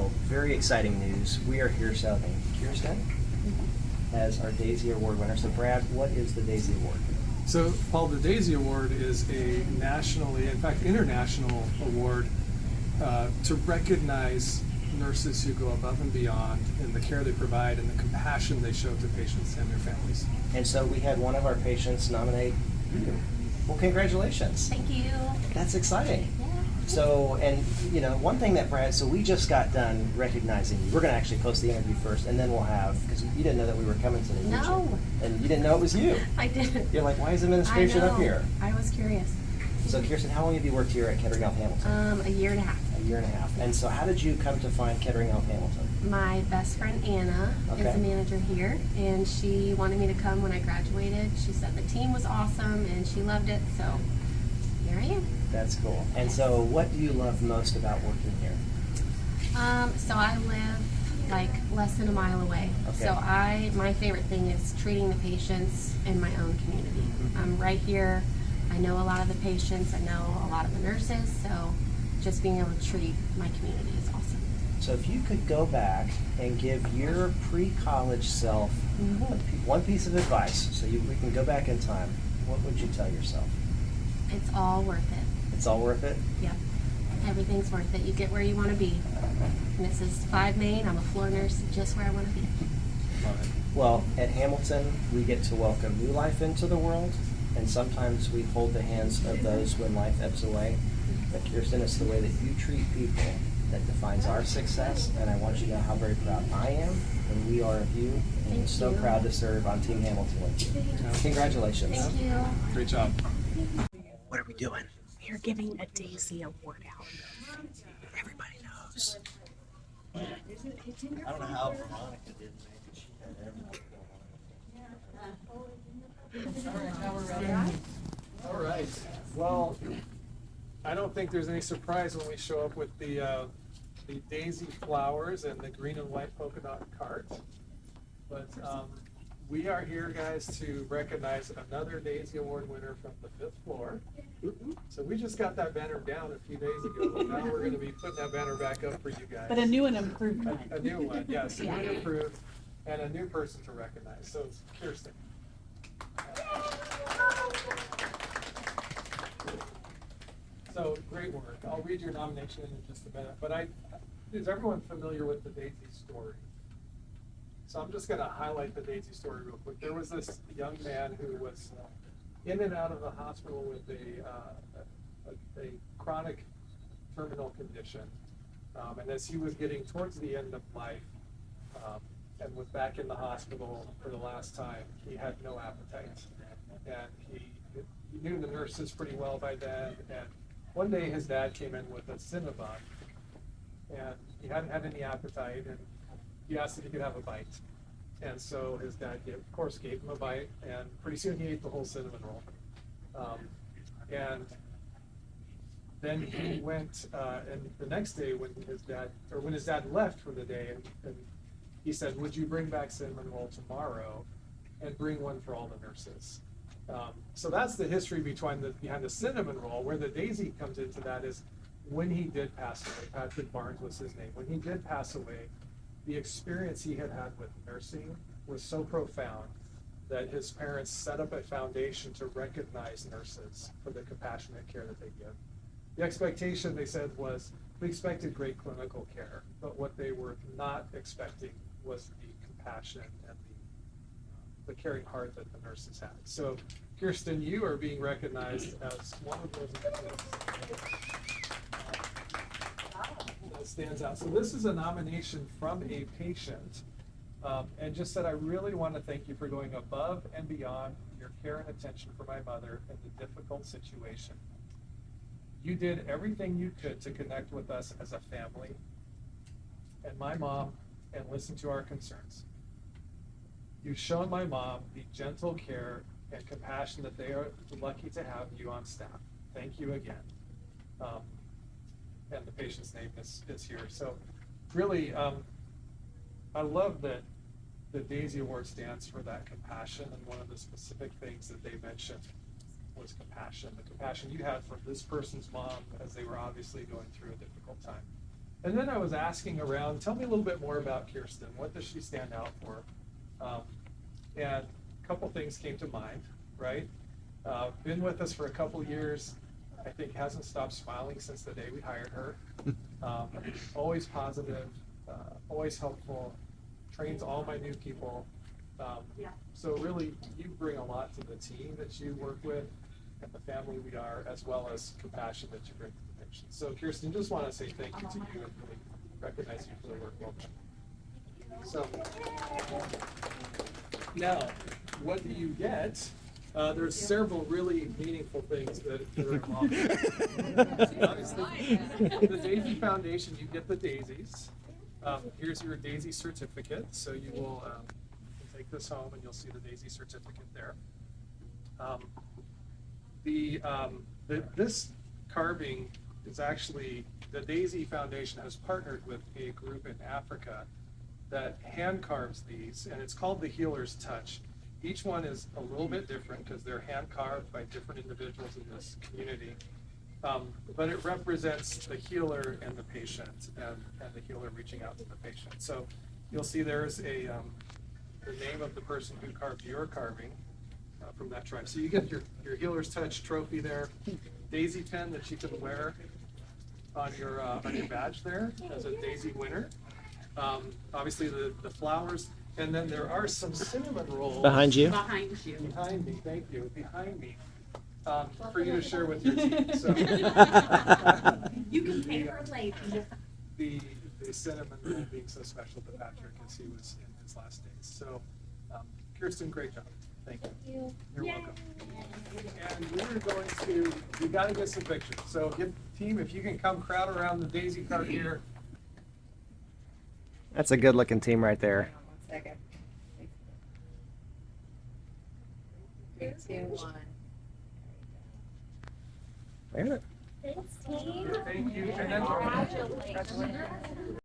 So, very exciting news. We are here celebrating Kiersten as our Daisy Award winner. So, Brad, what is the Daisy Award? So, Paul, the Daisy Award is a nationally, in fact, international award to recognize nurses who go above and beyond in the care they provide and the compassion they show to patients and their families. And so we had one of our patients nominate you. Well, congratulations. Thank you. That's exciting. Yeah. So, and you know, one thing that Brad, so we just got done recognizing you. We're going to actually post the interview first, and then we'll have, because you didn't know that we were coming today, did No. you? And you didn't know it was you. I didn't. You're like, why is administration I know. up here? I was curious. So, Kiersten, how long have you worked here at Kettering Health Hamilton? A year and a half. A year and a half. And so, how did you come to find Kettering Health Hamilton? My best friend Anna is Okay. the manager here, and she wanted me to come when I graduated. She said the team was awesome, and she loved it, so here I am. That's cool. And so, what do you love most about working here? So I live like less than a mile away. Okay. So my favorite thing is treating the patients in my own community. Mm-hmm. I'm right here. I know a lot of the patients. I know a lot of the nurses. So just being able to treat my community is awesome. So, if you could go back and give your pre-college self one piece of advice, so we can go back in time, what would you tell yourself? It's all worth it. It's all worth it? Yep. Everything's worth it. You get where you want to be. And this is 5 Main. I'm a floor nurse, just where I want to be. Well, at Hamilton, we get to welcome new life into the world, and sometimes we hold the hands of those when life ebbs away. But Kiersten, it's the way that you treat people that defines our success, and I want you to know how very proud I am, and we are of you, and Thank so you. proud to serve on Team Hamilton with you. Congratulations. Thank you. Great job. What are we doing? We're giving a Daisy Award out. Everybody knows. I don't know how Veronica did make it. She had everything. All right. Well, I don't think there's any surprise when we show up with the daisy flowers and the green and white polka dot cart. But we are here, guys, to recognize another Daisy Award winner from the 5th floor. So we just got that banner down a few days ago. Now we're going to be putting that banner back up for you guys. But a new and improved one. A new one, yes, a new Yeah. and improved, and a new person to recognize. So Kiersten. So great work. I'll read your nomination in just a minute. But is everyone familiar with the Daisy story? So I'm just going to highlight the Daisy story real quick. There was this young man who was in and out of the hospital with a chronic terminal condition. And as he was getting towards the end of life and was back in the hospital for the last time, he had no appetite. And he knew the nurses pretty well by then. And one day his dad came in with a Cinnabon, and he hadn't had any appetite, and he asked if he could have a bite. And so his dad, of course, gave him a bite, and pretty soon he ate the whole cinnamon roll. And then he went, and the next day when his dad left for the day, and he said, "Would you bring back cinnamon roll tomorrow, and bring one for all the nurses?" So that's the history behind the cinnamon roll. Where the daisy comes into that is when he did pass away. Patrick Barnes was his name. When he did pass away, the experience he had with nursing was so profound that his parents set up a foundation to recognize nurses for the compassionate care that they give. The expectation, they said, was we expected great clinical care, but what they were not expecting was the compassion and the caring heart that the nurses had. So, Kiersten, you are being recognized as one of those that stands out. So this is a nomination from a patient, and just said, I really want to thank you for going above and beyond your care and attention for my mother in the difficult situation. You did everything you could to connect with us as a family and my mom and listen to our concerns. You've shown my mom the gentle care and compassion that they are lucky to have you on staff. Thank you again. And the patient's name is here. So really, I love that the Daisy Award stands for that compassion, and one of the specific things that they mentioned was compassion. The compassion you had for this person's mom as they were obviously going through a difficult time. And then I was asking around, tell me a little bit more about Kiersten. What does she stand out for? And a couple things came to mind, right? Been with us for a couple years. I think hasn't stopped smiling since the day we hired her. Always positive, always helpful, trains all my new people. So really, you bring a lot to the team that you work with and the family we are, as well as compassion that you bring to the patients. So Kiersten, just want to say thank you to you and really recognize you for the work well done. So now, what do you get? There's several really meaningful things that are involved. Obviously, the Daisy Foundation, you get the daisies. Here's your Daisy certificate. So you will take this home and you'll see the Daisy certificate there. This carving is actually, the Daisy Foundation has partnered with a group in Africa that hand carves these, and it's called the Healer's Touch. Each one is a little bit different because they're hand carved by different individuals in this community. But it represents the healer and the patient, and the healer reaching out to the patient. So you'll see there's the name of the person who carved your carving from that tribe. So you get your Healer's Touch trophy there, daisy pin that you can wear on your badge there as a daisy winner. Obviously the flowers. And then there are some cinnamon rolls Behind you. Behind me, thank you. Behind me, for you to share with your team. So You can pay her later. the cinnamon roll being so special to Patrick as he was in his last days. So, Kiersten, great job. Thank you. You're welcome. And we got to get some pictures. So, team, if you can come crowd around the daisy cart here. That's a good looking team right there. Second. 3, 2, 1. There. Thanks, team. Thank you. And then, Congratulations.